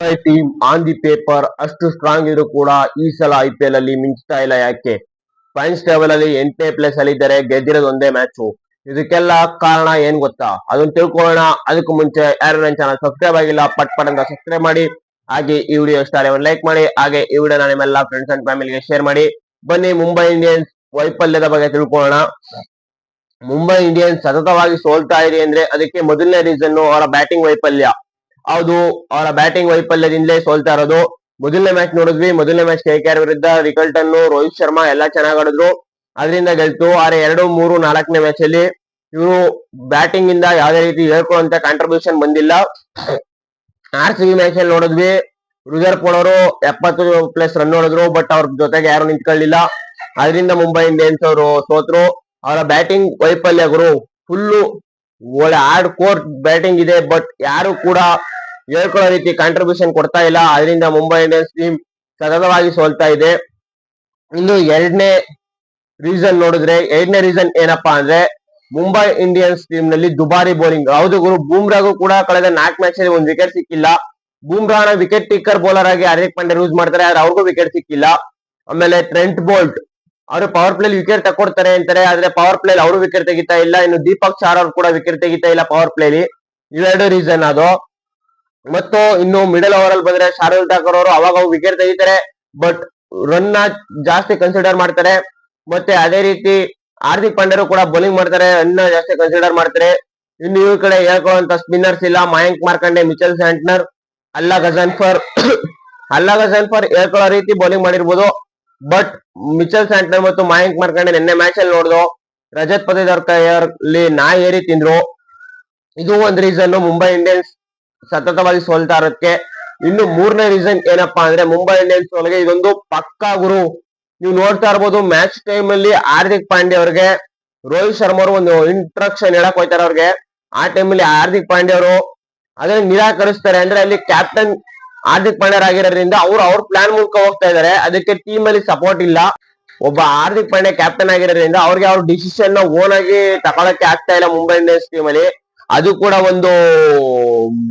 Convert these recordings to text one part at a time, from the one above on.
Mumbai team on the paper ಅಷ್ಟು strong ಇದ್ರು ಕೂಡ ಈ ಸಲ IPL ಅಲ್ಲಿ ಮಿಂಚ್ತಾ ಇಲ್ಲ. ಯಾಕೆ? ಪಾಯಿಂಟ್ಸ್ ಟೇಬಲ್ ಅಲ್ಲಿ 8ನೇ ಪ್ಲೇಸ್ ಅಲ್ಲಿ ಇದ್ದಾರೆ, ಗೆದ್ದಿರೋದು ಒಂದೇ ಮ್ಯಾಚ್. ಇದಕ್ಕೆಲ್ಲ ಕಾರಣ ಏನ್ ಗೊತ್ತಾ? ಅದನ್ನ ತಿಳ್ಕೊಳ್ಳೋಣ. ಅದಕ್ಕೂ ಮುಂಚೆ ಯಾರು ನನ್ನ ಚಾನಲ್ ಸಬ್ಸ್ಕ್ರೈಬ್ ಆಗಿಲ್ಲ, ಪಟ್ ಪಟ್ ಅಂತ ಸಬ್ಸ್ಕ್ರೈಬ್ ಮಾಡಿ. ಹಾಗೆ ಈ ವಿಡಿಯೋ ಇಷ್ಟ ಆದರೆ ಲೈಕ್ ಮಾಡಿ. ಹಾಗೆ ಈ ವಿಡಿಯೋನ ನಿಮ್ಮೆಲ್ಲ ಫ್ರೆಂಡ್ಸ್ ಅಂಡ್ ಫ್ಯಾಮಿಲಿಗೆ ಶೇರ್ ಮಾಡಿ. ಬನ್ನಿ ಮುಂಬೈ ಇಂಡಿಯನ್ಸ್ ವೈಫಲ್ಯದ ಬಗ್ಗೆ ತಿಳ್ಕೊಳ್ಳೋಣ. ಮುಂಬೈ ಇಂಡಿಯನ್ಸ್ ಸತತವಾಗಿ ಸೋಲ್ತಾ ಇದೆ ಅಂದ್ರೆ ಅದಕ್ಕೆ ಮೊದಲನೇ ರೀಸನ್ ಅವರ ಬ್ಯಾಟಿಂಗ್ ವೈಫಲ್ಯ. ಹೌದು, ಅವರ ಬ್ಯಾಟಿಂಗ್ ವೈಫಲ್ಯದಿಂದಲೇ ಸೋಲ್ತಾ ಇರೋದು. ಮೊದಲನೇ ಮ್ಯಾಚ್ ನೋಡಿದ್ವಿ. ಮೊದಲನೇ ಮ್ಯಾಚ್ KKR ವಿರುದ್ಧ ರಿಕಲ್ಟನ್, ರೋಹಿತ್ ಶರ್ಮಾ ಎಲ್ಲ ಚೆನ್ನಾಗಿ ಆಡಿದ್ರು, ಅದರಿಂದ ಗೆಲ್ತು. ಆದ್ರೆ 2, 3, 4ನೇ ಮ್ಯಾಚ್ ಅಲ್ಲಿ ಇವರು ಬ್ಯಾಟಿಂಗ್ ಇಂದ ಯಾವುದೇ ರೀತಿ ಹೇಳ್ಕೊಳ್ಳುವಂತ ಕಾಂಟ್ರಿಬ್ಯೂಷನ್ ಬಂದಿಲ್ಲ. RCB ಮ್ಯಾಚ್ ಅಲ್ಲಿ ನೋಡಿದ್ವಿ, ರುದರ್ಫೋರ್ಡ್ ಅವರು 70+ ರನ್ ನೋಡಿದ್ರು, ಬಟ್ ಅವ್ರ ಜೊತೆಗೆ ಯಾರು ನಿಂತ್ಕೊಳ್ಳಿಲ್ಲ. ಅದರಿಂದ ಮುಂಬೈ ಇಂಡಿಯನ್ಸ್ ಅವರು ಸೋತ್ರು. ಅವರ ಬ್ಯಾಟಿಂಗ್ ವೈಫಲ್ಯ ಗುರು, ಫುಲ್ಲು ಒಳ್ಳೆ ಹಾರ್ಡ್ ಕೋರ್ ಬ್ಯಾಟಿಂಗ್ ಇದೆ, ಬಟ್ ಯಾರು ಕೂಡ ಹೇಳ್ಕೊಳ್ಳೋ ರೀತಿ ಕಾಂಟ್ರಿಬ್ಯೂಷನ್ ಕೊಡ್ತಾ ಇಲ್ಲ. ಅದರಿಂದ ಮುಂಬೈ ಇಂಡಿಯನ್ಸ್ ಟೀಮ್ ಸತತವಾಗಿ ಸೋಲ್ತಾ ಇದೆ. ಇನ್ನು ಎರಡನೇ ರೀಸನ್ ನೋಡಿದ್ರೆ, ಎರಡನೇ ರೀಸನ್ ಏನಪ್ಪಾ ಅಂದ್ರೆ ಮುಂಬೈ ಇಂಡಿಯನ್ಸ್ ಟೀಮ್ ನಲ್ಲಿ ದುಬಾರಿ ಬೌಲಿಂಗ್. ಹೌದು ಗುರು, ಬೂಮ್ರಾಗೂ ಕೂಡ ಕಳೆದ 4 ಮ್ಯಾಚ್ ಅಲ್ಲಿ ಒಂದು ವಿಕೆಟ್ ಸಿಕ್ಕಿಲ್ಲ. ಬೂಮ್ರಾನ ವಿಕೆಟ್ ಟೇಕರ್ ಬೌಲರ್ ಆಗಿ ಹಾರ್ದಿಕ್ ಪಾಂಡ್ಯ ಯೂಸ್ ಮಾಡ್ತಾರೆ, ಆದ್ರೆ ಅವ್ರಿಗೂ ವಿಕೆಟ್ ಸಿಕ್ಕಿಲ್ಲ. ಆಮೇಲೆ ಟ್ರೆಂಟ್ ಬೋಲ್ಟ್ ಅವರು ಪವರ್ ಪ್ಲೇ ವಿಕೆಟ್ ತಕೊಡ್ತಾರೆ ಅಂತಾರೆ, ಆದ್ರೆ ಪವರ್ ಪ್ಲೇ ಅವರು ವಿಕೆಟ್ ತೆಗಿತಾ ಇಲ್ಲ. ಇನ್ನು ದೀಪಕ್ ಚಾರ್ ಅವರು ಕೂಡ ವಿಕೆಟ್ ತೆಗಿತಾ ಇಲ್ಲ ಪವರ್ ಪ್ಲೇಲಿ. ಇವೆರಡು ರೀಸನ್ ಅದು. ಮತ್ತು ಇನ್ನು ಮಿಡಲ್ ಓವರ್ ಅಲ್ಲಿ ಬಂದ್ರೆ ಶಾರ್ದುಲ್ ಠಾಕೂರ್ ಅವರು ಅವಾಗ ವಿಕೆಟ್ ತೆಗಿತಾರೆ, ಬಟ್ ರನ್ ಜಾಸ್ತಿ ಕನ್ಸಿಡರ್ ಮಾಡ್ತಾರೆ. ಮತ್ತೆ ಅದೇ ರೀತಿ ಹಾರ್ದಿಕ್ ಪಾಂಡ್ಯರು ಕೂಡ ಬೌಲಿಂಗ್ ಮಾಡ್ತಾರೆ, ರನ್ ಜಾಸ್ತಿ ಕನ್ಸಿಡರ್ ಮಾಡ್ತಾರೆ. ಇನ್ನು ಇವ್ರ ಕಡೆ ಹೇಳ್ಕೊಳ್ಳುವಂತ ಸ್ಪಿನ್ನರ್ಸ್ ಇಲ್ಲ. ಮಯಾಂಕ್ ಮಾರ್ಕಂಡೆ, ಮಿಚೆಲ್ ಸ್ಯಾಂಟ್ನರ್, ಅಲ್ಲಾ ಗಜನ್ಫರ್ ಹೇಳ್ಕೊಳ್ಳೋ ರೀತಿ ಬೌಲಿಂಗ್ ಮಾಡಿರ್ಬೋದು, ಬಟ್ ಮಿಚೆಲ್ ಸ್ಯಾಂಟ್ನರ್ ಮತ್ತು ಮಯಾಂಕ್ ಮಾರ್ಕಂಡೆ ನಿನ್ನೆ ಮ್ಯಾಚ್ ಅಲ್ಲಿ ನೋಡಿದ್ರು, ರಜತ್ ಪತಿದಾರ್ ಕೈಯಲ್ಲಿ ನಾಯಿ ಏರಿ ತಿಂದ್ರು. ಇದು ಒಂದು ರೀಸನ್ ಮುಂಬೈ ಇಂಡಿಯನ್ಸ್ ಸತತವಾಗಿ ಸೋಲ್ತಾ ಇರೋದಕ್ಕೆ. ಇನ್ನು ಮೂರನೇ ರೀಸನ್ ಏನಪ್ಪಾ ಅಂದ್ರೆ ಮುಂಬೈ ಇಂಡಿಯನ್ಸ್ ಒಳಗೆ ಇದೊಂದು ಪಕ್ಕಾ ಗುರು. ನೀವು ನೋಡ್ತಾ ಇರ್ಬೋದು, ಮ್ಯಾಚ್ ಟೈಮ್ ಅಲ್ಲಿ ಹಾರ್ದಿಕ್ ಪಾಂಡ್ಯ ಅವ್ರಿಗೆ ರೋಹಿತ್ ಶರ್ಮಾ ಅವರು ಒಂದು ಇಂಟ್ರಕ್ಷನ್ ಹೇಳಕ್ ಹೋಯ್ತಾರೆ ಅವ್ರಿಗೆ. ಆ ಟೈಮ್ ಅಲ್ಲಿ ಹಾರ್ದಿಕ್ ಪಾಂಡ್ಯ ಅವರು ಅದನ್ನ ನಿರಾಕರಿಸ್ತಾರೆ. ಅಂದ್ರೆ ಅಲ್ಲಿ ಕ್ಯಾಪ್ಟನ್ ಹಾರ್ದಿಕ್ ಪಾಂಡ್ಯ ಆಗಿರೋದ್ರಿಂದ ಅವ್ರ ಪ್ಲಾನ್ ಮೂಲಕ ಹೋಗ್ತಾ ಇದಾರೆ, ಅದಕ್ಕೆ ಟೀಮ್ ಅಲ್ಲಿ ಸಪೋರ್ಟ್ ಇಲ್ಲ. ಒಬ್ಬ ಹಾರ್ದಿಕ್ ಪಾಂಡ್ಯ ಕ್ಯಾಪ್ಟನ್ ಆಗಿರೋದ್ರಿಂದ ಅವ್ರಿಗೆ ಅವ್ರ ಡಿಸಿಷನ್ ಓನ್ ಆಗಿ ತಗೊಳಕ್ಕೆ ಆಗ್ತಾ ಇಲ್ಲ ಮುಂಬೈ ಇಂಡಿಯನ್ಸ್ ಟೀಮ್ ಅಲ್ಲಿ. ಅದು ಕೂಡ ಒಂದು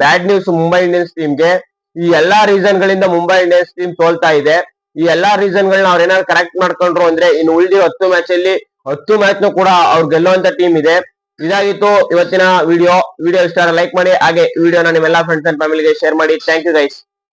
ಬ್ಯಾಡ್ ನ್ಯೂಸ್ ಮುಂಬೈ ಇಂಡಿಯನ್ಸ್ ಟೀಮ್ಗೆ. ಈ ಎಲ್ಲಾ ರೀಸನ್ ಗಳಿಂದ ಮುಂಬೈ ಇಂಡಿಯನ್ಸ್ ಟೀಮ್ ಸೋಲ್ತಾ ಇದೆ. ಈ ಎಲ್ಲಾ ರೀಸನ್ ಗಳನ್ನ ಅವ್ರ ಏನಾದ್ರು ಕರೆಕ್ಟ್ ಮಾಡ್ಕೊಂಡ್ರು ಅಂದ್ರೆ ಇನ್ನು ಉಳಿದಿರೋ 10 ಮ್ಯಾಚ್ ಅಲ್ಲಿ 10 ಮ್ಯಾಚ್ ನು ಕೂಡ ಅವ್ರು ಗೆಲ್ಲುವಂತ ಟೀಮ್ ಇದೆ. ಇದಾಗಿತ್ತು ಇವತ್ತಿನ ವಿಡಿಯೋ. ವಿಡಿಯೋ ಇಷ್ಟ ಲೈಕ್ ಮಾಡಿ, ಹಾಗೆ ವಿಡಿಯೋನ ನಿಮ್ಮೆಲ್ಲಾ ಫ್ರೆಂಡ್ಸ್ ಅಂಡ್ ಫ್ಯಾಮಿಲಿಗೆ ಶೇರ್ ಮಾಡಿ. Thank you guys.